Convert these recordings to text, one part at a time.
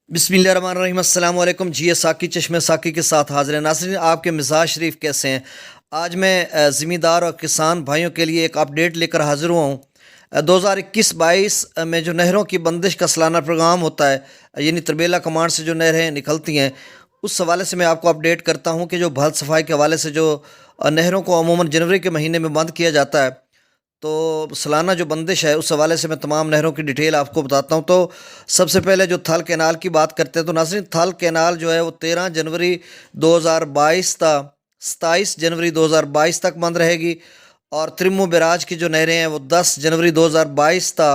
बिस्मिल्लाहिर्रहमानिर्रहीम। अस्सलाम वालेकुम जी। साकी चश्मे साकी के साथ हाजिर है। नाज़रीन, आपके मिजाज शरीफ कैसे हैं? आज मैं ज़िम्मेदार और किसान भाइयों के लिए एक अपडेट लेकर हाजिर हुआ हूँ। 2021-22 में जो नहरों की बंदिश का सालाना प्रोग्राम होता है, यानी तरबेला कमांड से जो नहरें निकलती हैं, उस हवाले से मैं आपको अपडेट करता हूँ कि जो बहल सफाई के हवाले से जो नहरों को अमूमन जनवरी के महीने में बंद किया जाता है, तो सालाना जो बंदिश है उस हवाले से मैं तमाम नहरों की डिटेल आपको बताता हूँ। तो सबसे पहले जो थल कैनाल की बात करते हैं, तो नाज़रीन, थल कैनाल जो है वो 13 जनवरी 2022 था 27 जनवरी 2022 तक बंद रहेगी। और त्रिमो बैराज की जो नहरें हैं वो 10 जनवरी 2022 था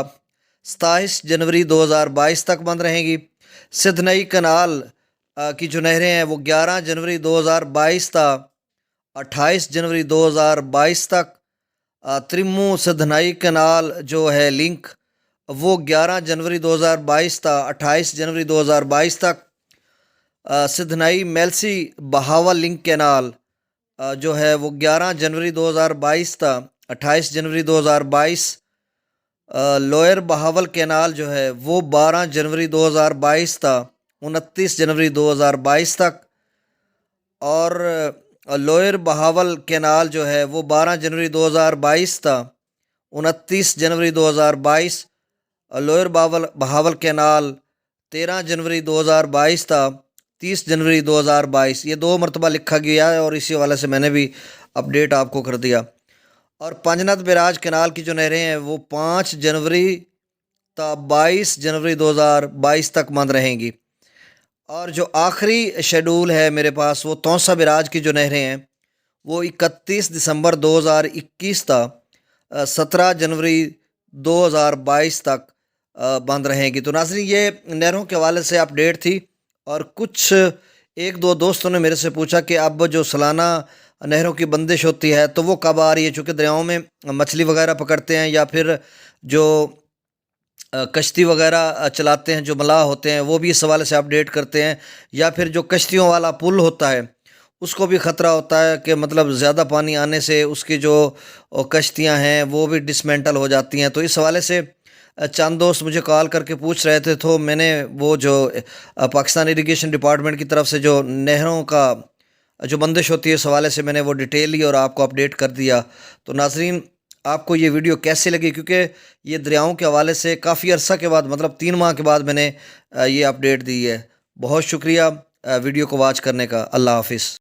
27 जनवरी 2022 तक बंद रहेंगी। सिधनई कनाल की जो नहरें हैं वो 11 जनवरी 2022 था 28 जनवरी 2022 तक। त्रिमू सिधनाई कनाल जो है लिंक, वो 11 जनवरी 2022 था 28 जनवरी 2022 तक। सिधनाई मेलसी बहावल लिंक कैनाल जो है वो 11 जनवरी 2022 था 28 जनवरी 2022। लोअर बहावल कैनाल जो है वो 12 जनवरी 2022 था 29 जनवरी 2022 तक। और लोअर बहावल कैनाल जो है वो 12 जनवरी 2022 था 29 जनवरी 2022। लोअर बहावल कैनाल 13 जनवरी 2022 था 30 जनवरी 2022। ये 2 मरतबा लिखा गया है और इसी वाले से मैंने भी अपडेट आपको कर दिया। और पांजनाथ बैराज कैनाल की जो नहरें हैं वो 5 जनवरी था 22 जनवरी 2022 तक बंद रहेंगी। और जो आखिरी शेड्यूल है मेरे पास, वो तौसा बैराज की जो नहरें हैं वो 31 दिसंबर 2021 था 17 जनवरी 2022 तक बंद रहेंगी। तो नाज़रीन, ये नहरों के हवाले से अपडेट थी। और कुछ एक दो दोस्तों ने मेरे से पूछा कि अब जो सालाना नहरों की बंदिश होती है तो वो कब आ रही है, चूँकि दरियाओं में मछली वगैरह पकड़ते हैं या फिर जो कश्ती वगैरह चलाते हैं, जो मलाह होते हैं, वो भी इस हवाले से अपडेट करते हैं। या फिर जो कश्तियों वाला पुल होता है उसको भी ख़तरा होता है कि मतलब ज़्यादा पानी आने से उसकी जो कश्तियां हैं वो भी डिसमेंटल हो जाती हैं। तो इस हवाले से चंद दोस्त मुझे कॉल करके पूछ रहे थे, तो मैंने वो जो पाकिस्तान इरिगेशन डिपार्टमेंट की तरफ से जो नहरों का जो बंदिश होती है इस हवाले से मैंने वो डिटेल ली और आपको अपडेट कर दिया। तो नाज़रीन, आपको ये वीडियो कैसे लगी, क्योंकि ये दरियाओं के हवाले से काफ़ी अरसा के बाद, मतलब 3 माह के बाद मैंने ये अपडेट दी है। बहुत शुक्रिया वीडियो को वॉच करने का। अल्लाह हाफिज़।